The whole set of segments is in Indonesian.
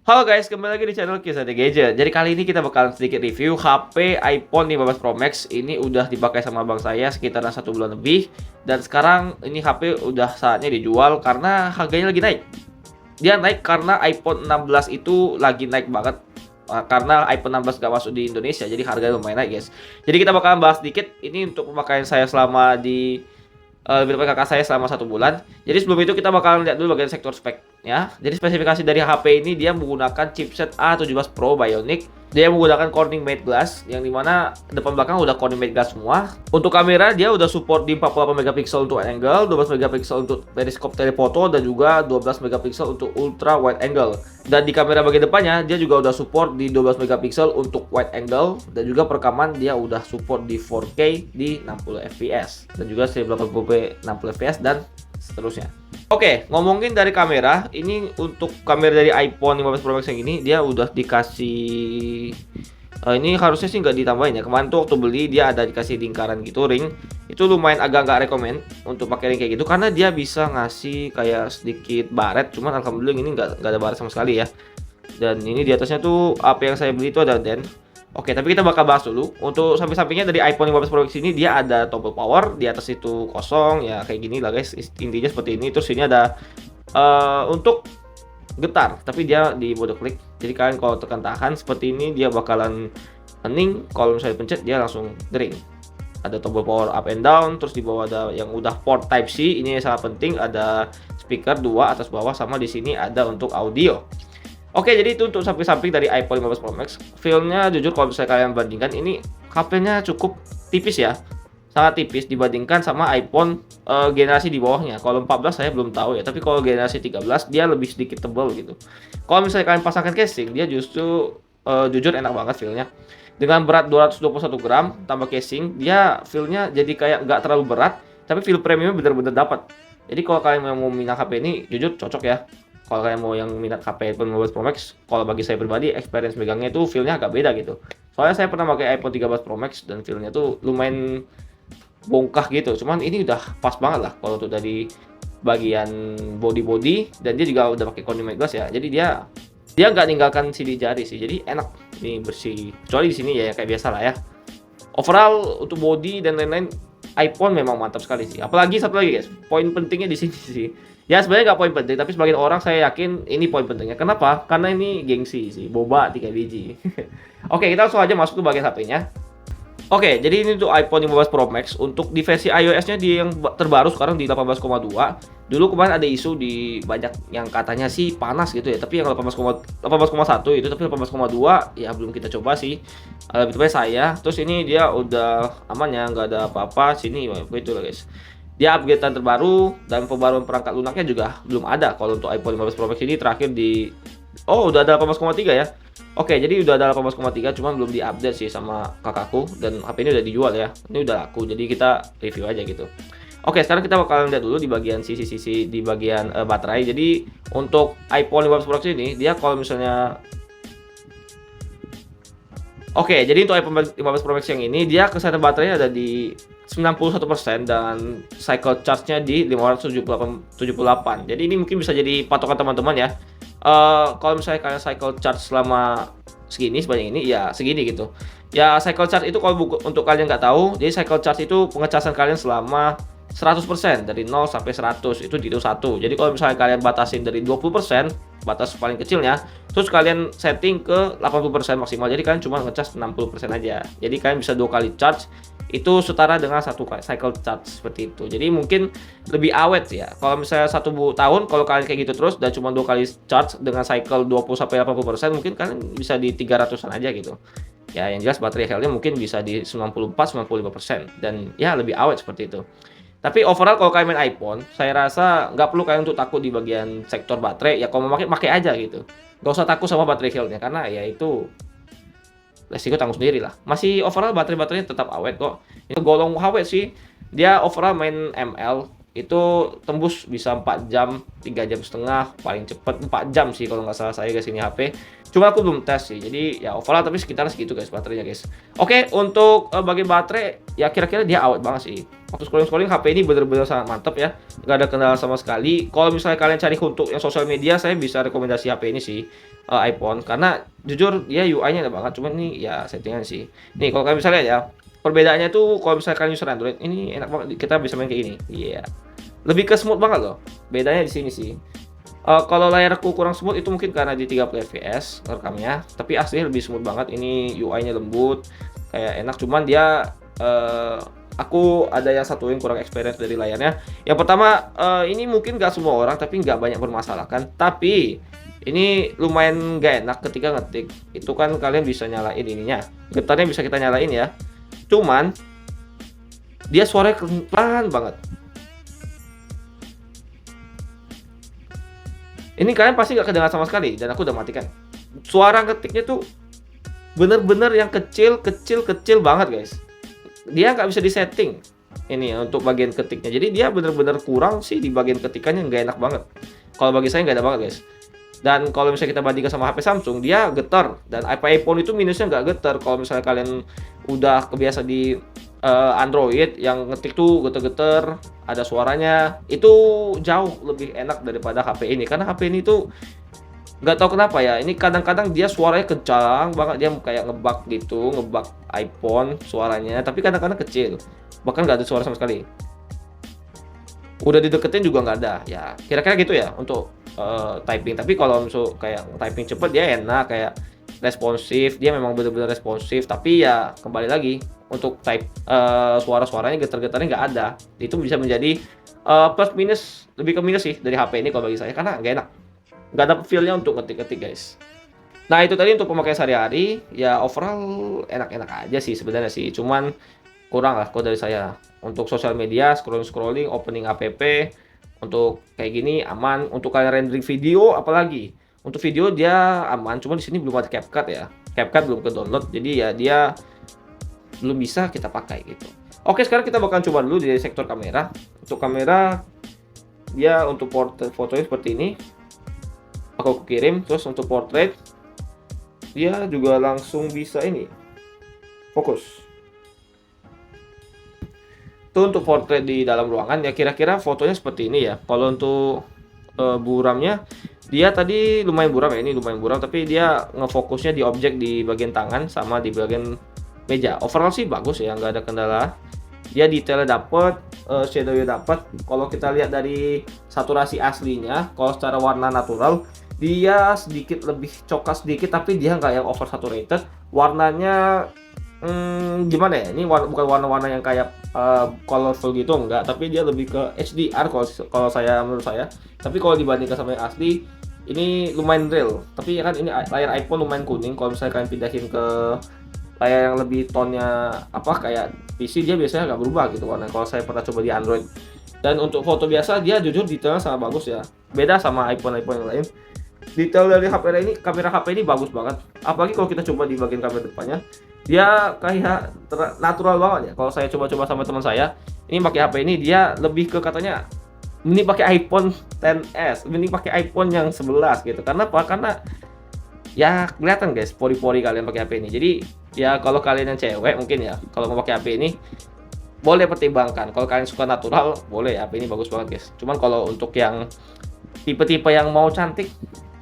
Halo guys, kembali lagi di channel Kisah The Gadget. Jadi kali ini kita bakalan sedikit review HP iPhone 15 Pro Max. Ini udah dipakai sama abang saya sekitar 1 bulan lebih. Dan sekarang ini HP udah saatnya dijual karena harganya lagi naik. Dia naik karena iPhone 16 itu lagi naik banget. Karena iPhone 16 gak masuk di Indonesia, jadi harganya lumayan naik guys. Jadi kita bakalan bahas sedikit ini untuk pemakaian saya selama di lebih tepatnya kakak saya selama 1 bulan. Jadi sebelum itu kita bakalan lihat dulu bagian sektor spek ya. Jadi spesifikasi dari HP ini dia menggunakan chipset A17 Pro Bionic. Dia menggunakan Corning Matte Glass yang dimana depan belakang udah Corning Matte Glass semua. Untuk kamera dia udah support di 48 megapiksel untuk wide angle, 12 megapiksel untuk periskop telefoto dan juga 12 megapiksel untuk ultra wide angle. Dan di kamera bagian depannya dia juga udah support di 12 megapiksel untuk wide angle dan juga perekaman dia udah support di 4K di 60 fps dan juga 1080p 60 fps dan seterusnya. Oke, ngomongin dari kamera, ini untuk kamera dari iPhone 15 Pro Max yang ini dia udah dikasih ini harusnya sih nggak ditambahin ya. Kemarin tuh waktu beli dia ada dikasih lingkaran gitu, ring. Itu lumayan agak nggak rekomend untuk pakai ring kayak gitu karena dia bisa ngasih kayak sedikit baret, cuman alhamdulillah ini nggak ada baret sama sekali ya. Dan ini di atasnya tuh apa yang saya beli itu ada den. Oke, tapi kita bakal bahas dulu. Untuk samping-sampingnya dari iPhone 15 Pro Max ini dia ada tombol power, di atas itu kosong ya kayak gini lah guys. Intinya seperti ini. Terus ini ada untuk getar, tapi dia di mode klik. Jadi kalian kalau tekan tahan seperti ini dia bakalan hening. Kalau misalnya pencet dia langsung dering. Ada tombol power up and down, terus di bawah ada yang udah port Type C. Ini yang sangat penting, ada speaker 2 atas bawah sama di sini ada untuk audio. Oke, jadi itu untuk samping-samping dari iPhone 15 Pro Max. Feel-nya jujur kalau misalnya kalian bandingkan ini HP-nya cukup tipis ya. Sangat tipis dibandingkan sama iPhone generasi di bawahnya. Kalau 14 saya belum tahu ya, tapi kalau generasi 13 dia lebih sedikit tebal gitu. Kalau misalnya kalian pasangkan casing, dia justru jujur enak banget feel-nya. Dengan berat 221 gram tambah casing, dia feel-nya jadi kayak nggak terlalu berat, tapi feel premium bener-bener dapat. Jadi kalau kalian mau minat HP ini, jujur cocok ya. Kalau kalian mau yang minat HP iPhone 15 Pro Max, kalau bagi saya pribadi experience megangnya itu feel-nya agak beda gitu. Soalnya saya pernah pakai iPhone 13 Pro Max dan feel-nya tuh lumayan bongkah gitu. Cuman ini udah pas banget lah kalau untuk dari bagian body dan dia juga udah pakai Corning Matte Glass ya. Jadi dia nggak ninggalkan sidik jari sih. Jadi enak nih bersih. Kecuali di sini ya kayak biasa lah ya. Overall untuk body dan lain-lain iPhone memang mantap sekali sih. Apalagi satu lagi guys, poin pentingnya di sini sih. Ya sebenarnya nggak poin penting, tapi sebagian orang saya yakin ini poin pentingnya. Kenapa? Karena ini gengsi sih, boba 3 biji. Oke, kita langsung aja masuk ke bagian HP-nya. Oke, jadi ini untuk iPhone 15 Pro Max. Untuk di versi iOS-nya di yang terbaru sekarang di 18,2. Dulu kemarin ada isu di banyak yang katanya sih panas gitu ya. Tapi yang 18,1 itu, tapi 18,2 ya belum kita coba sih. Lebih tepatnya saya. Terus ini dia udah aman ya, nggak ada apa-apa. Sini begitu lah guys. Dia upgrade terbaru dan pembaruan perangkat lunaknya juga belum ada. Kalau untuk iPhone 15 Pro Max ini terakhir di udah ada 18,3 ya. Oke, jadi udah ada 18,3 cuman belum diupdate sih sama kakakku dan HP ini udah dijual ya. Ini udah laku. Jadi kita review aja gitu. Oke, sekarang kita bakalan lihat dulu di bagian sisi-sisi di bagian baterai. Jadi untuk iPhone 15 Pro Max ini dia kalau misalnya Oke, jadi untuk iPhone 15 Pro Max yang ini dia kesehatan baterainya ada di 91% dan cycle charge-nya di 578. Jadi ini mungkin bisa jadi patokan teman-teman ya. Kalau misalnya kalian cycle charge selama segini sebanyak ini ya segini gitu. Ya cycle charge itu kalau untuk kalian nggak tahu, jadi cycle charge itu pengecasan kalian selama 100% dari 0 sampai 100 itu dihitung 1. Jadi kalau misalnya kalian batasin dari 20%, batas paling kecilnya, terus kalian setting ke 80% maksimal. Jadi kalian cuma ngecas 60% aja. Jadi kalian bisa 2 kali charge itu setara dengan 1 cycle charge seperti itu. Jadi mungkin lebih awet ya. Kalau misalnya 1 tahun kalau kalian kayak gitu terus dan cuma 2 kali charge dengan cycle 20 sampai 80%, mungkin kalian bisa di 300-an aja gitu. Ya yang jelas baterai health-nya mungkin bisa di 94-95% dan ya lebih awet seperti itu. Tapi overall kalau kalian main iPhone, saya rasa nggak perlu kalian untuk takut di bagian sektor baterai. Ya kalau mau pakai aja gitu. Nggak usah takut sama baterai health-nya karena ya itu resiko tanggung sendiri lah. Masih overall baterainya tetap awet kok. Itu golong awet sih. Dia overall main ml itu tembus bisa 4 jam, 3,5 jam, paling cepet 4 jam sih kalau nggak salah saya guys ini HP. Cuma aku belum tes sih, jadi ya overall tapi sekitar segitu guys baterainya guys. Oke, untuk bagian baterai ya kira-kira dia awet banget sih. Waktu scrolling-scrolling HP ini bener-bener sangat mantap ya, nggak ada kendala sama sekali. Kalau misalnya kalian cari untuk yang sosial media, saya bisa rekomendasi HP ini sih, iPhone, karena jujur dia UI-nya enak banget, cuman ini ya settingan sih. Nih kalau kalian bisa lihat ya, perbedaannya tuh kalau misalnya kalian user Android ini enak banget, kita bisa main kayak gini. Iya. Lebih ke smooth banget loh. Bedanya di sini sih. Kalau layarku kurang smooth itu mungkin karena di 30 fps rekamnya, tapi aslinya lebih smooth banget. Ini UI-nya lembut, kayak enak. Cuman dia aku ada yang satu yang kurang experience dari layarnya. Yang pertama, ini mungkin nggak semua orang, tapi nggak banyak bermasalahkan. Tapi ini lumayan nggak enak ketika ngetik. Itu kan kalian bisa nyalain ininya. Getarnya bisa kita nyalain ya. Cuman dia suaranya pelan banget. Ini kalian pasti nggak kedengar sama sekali dan aku udah matikan. Suara ketiknya tuh bener-bener yang kecil banget guys. Dia nggak bisa disetting ini ya, untuk bagian ketiknya. Jadi dia bener-bener kurang sih di bagian ketikannya, nggak enak banget. Kalau bagi saya nggak enak banget guys. Dan kalau misalnya kita bandingkan sama HP Samsung, dia getar. Dan iPhone itu minusnya nggak getar. Kalau misalnya kalian udah kebiasa di Android yang ngetik tuh geter-geter, ada suaranya, itu jauh lebih enak daripada HP ini. Karena HP ini tuh nggak tahu kenapa ya, ini kadang-kadang dia suaranya kencang banget, dia kayak ngebug gitu, ngebug iPhone suaranya, tapi kadang-kadang kecil, bahkan nggak ada suara sama sekali. Udah dideketin juga nggak ada, ya kira-kira gitu ya untuk typing. Tapi kalau misalnya kayak typing cepet dia enak, kayak responsif, dia memang benar-benar responsif. Tapi ya kembali lagi untuk type suara-suaranya getar-getarnya nggak ada. Itu bisa menjadi plus minus, lebih ke minus sih dari HP ini kalau bagi saya, karena nggak enak, nggak ada feel-nya untuk ngetik-ngetik guys. Nah itu tadi untuk pemakaian sehari-hari, ya overall enak-enak aja sih sebenarnya sih, cuman kurang lah kalau dari saya. Untuk sosial media, scrolling-scrolling, opening app, untuk kayak gini aman. Untuk kalian rendering video apalagi, untuk video dia aman, cuma di sini belum ada CapCut ya. CapCut belum ke download, jadi ya dia belum bisa kita pakai gitu. Oke, sekarang kita bakal coba dulu di sektor kamera. Untuk kamera dia untuk portrait fotonya seperti ini. Aku kirim. Terus untuk portrait dia juga langsung bisa ini fokus. Itu untuk portrait di dalam ruangan ya, kira-kira fotonya seperti ini ya. Kalau untuk buramnya dia tadi lumayan buram ya, ini lumayan buram, tapi dia ngefokusnya di objek di bagian tangan sama di bagian meja. Overall sih bagus ya, nggak ada kendala. Dia detailnya dapet, shadownya dapet. Kalau kita lihat dari saturasi aslinya, kalau secara warna natural dia sedikit lebih coklat sedikit, tapi dia nggak yang over saturated. Warnanya gimana ya, ini bukan warna-warna yang kayak colorful gitu, enggak, tapi dia lebih ke HDR kalau saya, menurut saya. Tapi kalau dibandingkan sama yang asli, ini lumayan real. Tapi ya kan ini layar iPhone lumayan kuning. Kalau misalnya kalian pindahin ke layar yang lebih tonnya apa kayak PC, dia biasanya nggak berubah gitu warna. Kalau saya pernah coba di Android. Dan untuk foto biasa dia jujur detailnya sangat bagus ya, beda sama iPhone yang lain. Detail dari kamera HP ini bagus banget. Apalagi kalau kita coba di bagian kamera depannya, dia kayak natural banget ya. Kalau saya coba-coba sama teman saya, ini pakai HP ini, dia lebih ke katanya ini pakai iPhone XS, ini pakai iPhone yang 11 gitu. Karena apa? Karena ya kelihatan guys pori-pori kalian pakai HP ini. Jadi ya kalau kalian yang cewek mungkin ya, kalau mau pakai HP ini boleh pertimbangkan. Kalau kalian suka natural, boleh, HP ini bagus banget guys. Cuman kalau untuk yang tipe-tipe yang mau cantik,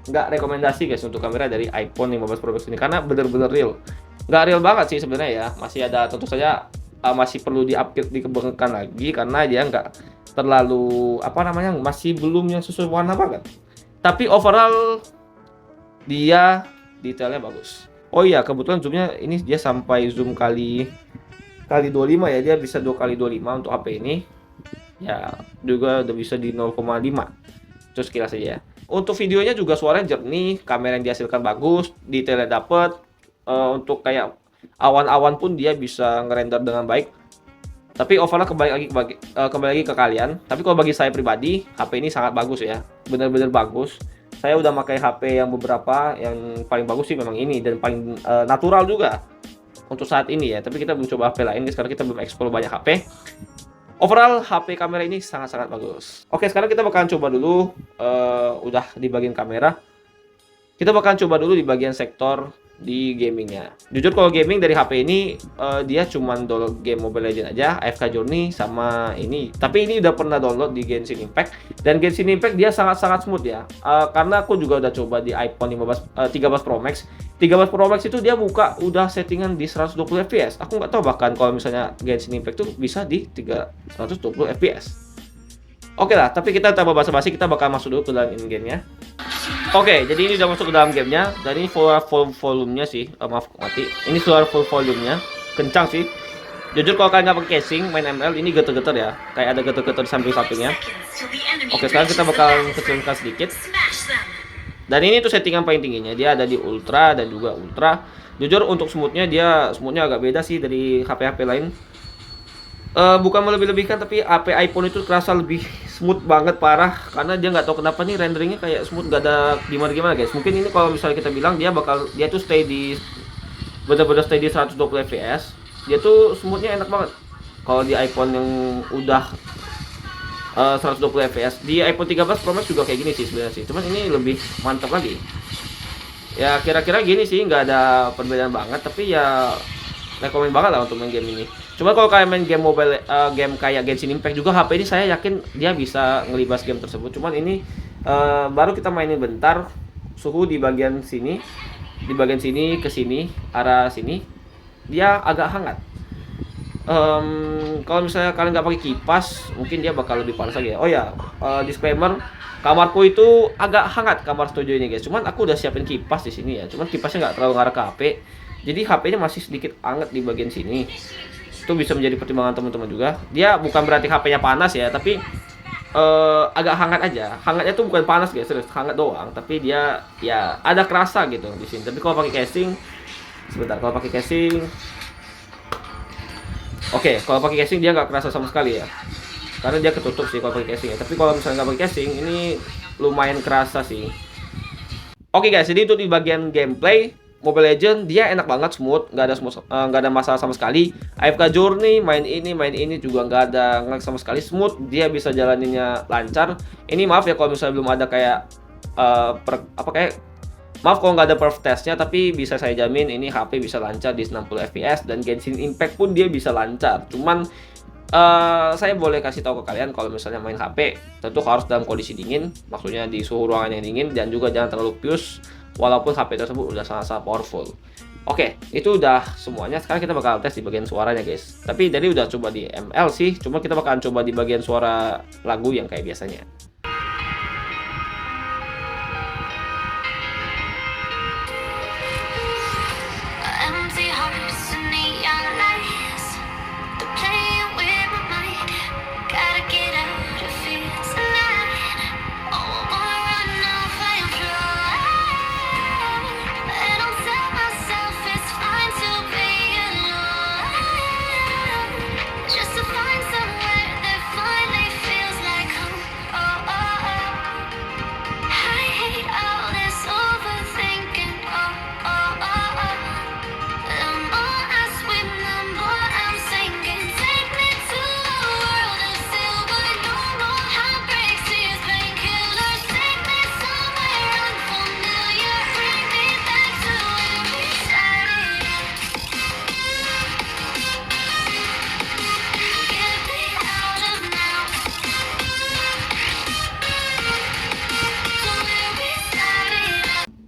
nggak rekomendasi guys untuk kamera dari iPhone 15 Pro Max ini, karena bener-bener real. Nggak real banget sih sebenarnya ya, masih ada, tentu saja masih perlu di-upgrade, dikembangkan lagi, karena dia nggak terlalu apa namanya, masih belum yang sesuai warna banget. Tapi overall dia detailnya bagus. Oh iya, kebetulan zoomnya ini dia sampai zoom kali 25 ya, dia bisa 2x25 untuk HP ini ya, juga udah bisa di 0,5. Terus kira saja ya. Untuk videonya juga suaranya jernih, kamera yang dihasilkan bagus, detailnya dapet. Untuk kayak awan-awan pun dia bisa ngerender dengan baik. Tapi overall kembali lagi ke kalian. Tapi kalau bagi saya pribadi, HP ini sangat bagus ya, benar-benar bagus. Saya udah pakai HP yang beberapa, yang paling bagus sih memang ini, dan paling natural juga untuk saat ini ya. Tapi kita belum coba HP lain, sekarang kita belum explore banyak HP. Overall HP kamera ini sangat-sangat bagus. Oke, sekarang kita bakalan coba dulu, udah di bagian kamera. Kita bakalan coba dulu di bagian sektor di gamingnya. Jujur kalau gaming dari HP ini dia cuman download game Mobile Legends aja, AFK Journey sama ini. Tapi ini udah pernah download di Genshin Impact, dan Genshin Impact dia sangat-sangat smooth ya. Karena aku juga udah coba di iPhone 13 Pro Max. 13 Pro Max itu dia buka udah settingan di 120 fps. Aku nggak tahu bahkan kalau misalnya Genshin Impact tuh bisa di 320 fps. Oke lah, tapi kita tanpa basa-basi kita bakal masuk dulu ke dalam in-game-nya. Oke, jadi ini udah masuk ke dalam gamenya. Dan ini full volumenya sih, maaf mati. Ini suara full volumenya, kencang sih. Jujur kalau kalian nggak pakai casing main ML ini geter-geter ya, kayak ada geter-geter di samping-sampingnya. Oke, sekarang kita bakal kecilkan sedikit. Dan ini tuh settingan paling tingginya, dia ada di ultra dan juga ultra. Jujur untuk smoothnya agak beda sih dari HP-HP lain. Bukan melebih-lebihkan, tapi HP iPhone itu kerasa lebih smooth banget parah, karena dia nggak tahu kenapa nih renderingnya kayak smooth, gak ada gimana guys. Mungkin ini kalau misalnya kita bilang dia tuh stay di bener-bener stay di 120 fps, dia tuh smoothnya enak banget. Kalau di iPhone yang udah 120 fps, di iPhone 13 Pro Max juga kayak gini sih sebenarnya sih, cuman ini lebih mantap lagi. Ya kira-kira gini sih, nggak ada perbedaan banget, tapi ya rekomen banget lah untuk main game ini. Cuma kalau kalian main game mobile, game kayak Genshin Impact juga, HP ini saya yakin dia bisa ngelibas game tersebut. Cuman ini baru kita mainin bentar, suhu di bagian sini, ke sini, arah sini, dia agak hangat. Kalau misalnya kalian nggak pakai kipas, mungkin dia bakal lebih panas lagi ya. Oh ya, disclaimer, kamarku itu agak hangat kamar studio ini guys. Cuman aku udah siapin kipas di sini ya. Cuman kipasnya nggak terlalu ngarah ke HP. Jadi HP-nya masih sedikit hangat di bagian sini. Itu bisa menjadi pertimbangan teman-teman juga. Dia bukan berarti HP-nya panas ya, tapi agak hangat aja. Hangatnya tuh bukan panas guys, serius hangat doang. Tapi dia ya ada kerasa gitu di sini. Tapi kalau pakai casing, kalau pakai casing, oke, kalau pakai casing dia nggak kerasa sama sekali ya. Karena dia ketutup sih kalau pakai casing ya. Tapi kalau misalnya nggak pakai casing, ini lumayan kerasa sih. Oke guys, jadi itu di bagian gameplay. Mobile Legends dia enak banget, smooth, nggak ada masalah sama sekali. AFK Journey main ini juga nggak ada ngelag sama sekali, smooth, dia bisa jalaninnya lancar. Ini maaf ya kalau misalnya belum ada kayak maaf kalau nggak ada perf testnya, tapi bisa saya jamin ini HP bisa lancar di 60 fps, dan Genshin Impact pun dia bisa lancar. Cuman saya boleh kasih tahu ke kalian kalau misalnya main HP tentu harus dalam kondisi dingin, maksudnya di suhu ruangan yang dingin, dan juga jangan terlalu pius walaupun HP tersebut udah sangat-sangat powerful. Oke, itu udah semuanya. Sekarang kita bakal tes di bagian suaranya guys. Tapi tadi udah coba di ML sih, cuma kita bakalan coba di bagian suara lagu yang kayak biasanya.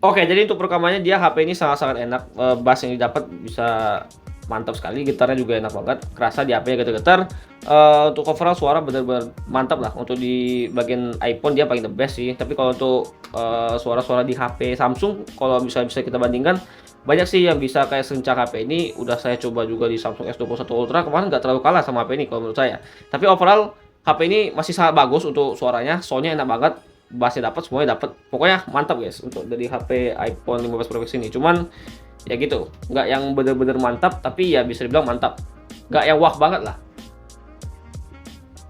Oke, jadi untuk perekamannya dia HP ini sangat-sangat enak. Bass yang didapat bisa mantap sekali, gitarnya juga enak banget, kerasa di HP-nya getar-getar. Untuk overall suara benar-benar mantap lah. Untuk di bagian iPhone dia paling the best sih. Tapi kalau untuk suara-suara di HP Samsung, kalau bisa kita bandingkan, banyak sih yang bisa kayak sencang HP ini. Udah saya coba juga di Samsung S21 Ultra, kemarin nggak terlalu kalah sama HP ini kalau menurut saya. Tapi overall HP ini masih sangat bagus untuk suaranya, soundnya enak banget, bassnya dapat, semuanya dapat. Pokoknya mantap guys untuk dari HP iPhone 15 Pro Max ini. Cuman ya gitu, nggak yang bener-bener mantap, tapi ya bisa dibilang mantap, nggak yang wah banget lah.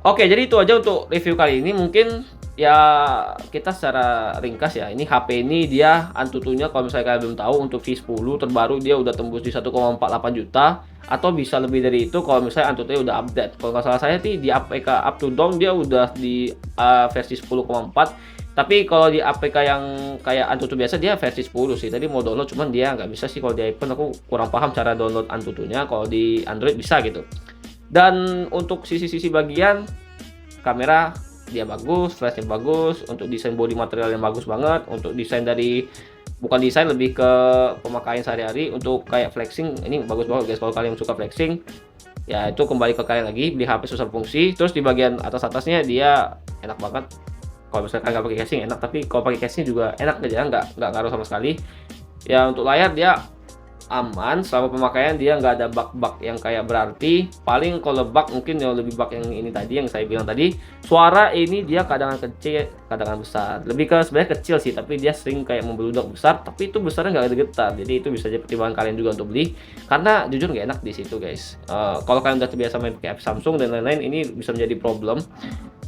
Oke, jadi itu aja untuk review kali ini. Mungkin Ya, kita secara ringkas ya, ini HP ini dia Antutunya kalau misalnya kalian belum tahu untuk V10 terbaru dia udah tembus di 1,48 juta atau bisa lebih dari itu kalau misalnya Antutunya udah update. Kalau nggak salah saya sih di APK up to down dia udah di versi 10,4. Tapi kalau di APK yang kayak Antutu biasa dia versi 10 sih. Tadi mau download cuman dia nggak bisa sih kalau di iPhone, aku kurang paham cara download Antutunya. Kalau di Android bisa gitu. Dan untuk sisi-sisi bagian kamera dia bagus, flashnya bagus, untuk desain body material yang bagus banget, untuk desain dari bukan desain lebih ke pemakaian sehari-hari untuk kayak flexing ini bagus banget guys. Kalau kalian suka flexing ya itu kembali ke kalian lagi, beli HP susah fungsi. Terus di bagian atasnya dia enak banget. Kalau misalkan nggak pakai casing enak, tapi kalau pakai casing juga enak aja, nggak ngaruh sama sekali. Ya untuk layar dia aman selama pemakaian, dia nggak ada bug-bug yang kayak berarti. Paling kalau bug mungkin yang lebih bug yang ini tadi yang saya bilang tadi, suara ini dia kadang kecil kadang besar, lebih ke sebenarnya kecil sih tapi dia sering kayak membeludak besar, tapi itu besarnya nggak ada getar, jadi itu bisa jadi pertimbangan kalian juga untuk beli karena jujur nggak enak di situ guys. Kalau kalian udah terbiasa main pakai app Samsung dan lain-lain ini bisa menjadi problem,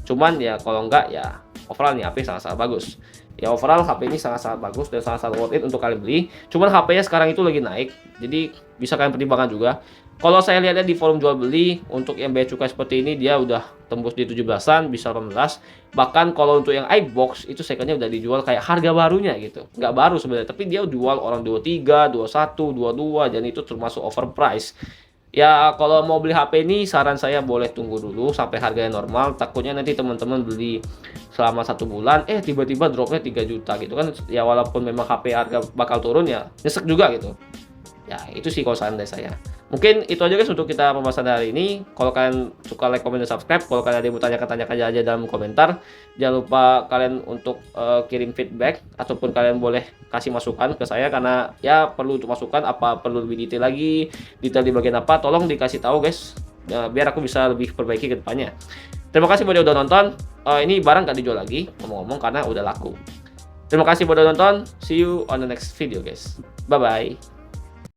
cuman ya kalau enggak ya overall nih HP sangat-sangat bagus. Ya overall HP ini sangat-sangat bagus dan sangat-sangat worth it untuk kalian beli. Cuman HP-nya sekarang itu lagi naik, jadi bisa kalian pertimbangkan juga. Kalau saya lihatnya di forum jual beli untuk yang bea cukai seperti ini dia udah tembus di 17-an, bisa 18. Bahkan kalau untuk yang iBox itu secondnya udah dijual kayak harga barunya gitu. Nggak baru sebenarnya, tapi dia jual orang 23, 21, 22 dan itu termasuk overprice. Ya kalau mau beli HP ini saran saya boleh tunggu dulu sampai harganya normal. Takutnya nanti teman-teman beli selama 1 bulan tiba-tiba dropnya 3 juta gitu kan. Ya walaupun memang HP harga bakal turun ya nyesek juga gitu. Ya itu sih kalau saran dari saya. Mungkin itu aja guys untuk kita pembahasan hari ini. Kalau kalian suka like, comment, dan subscribe. Kalau kalian ada yang mau tanyakan aja dalam komentar. Jangan lupa kalian untuk kirim feedback ataupun kalian boleh kasih masukan ke saya karena ya perlu untuk masukan apa perlu lebih detail lagi, detail di bagian apa tolong dikasih tahu guys. Biar aku bisa lebih perbaiki ke depannya. Terima kasih buat yang udah nonton. Ini barang gak dijual lagi ngomong-ngomong karena udah laku. Terima kasih buat udah nonton. See you on the next video guys. Bye bye.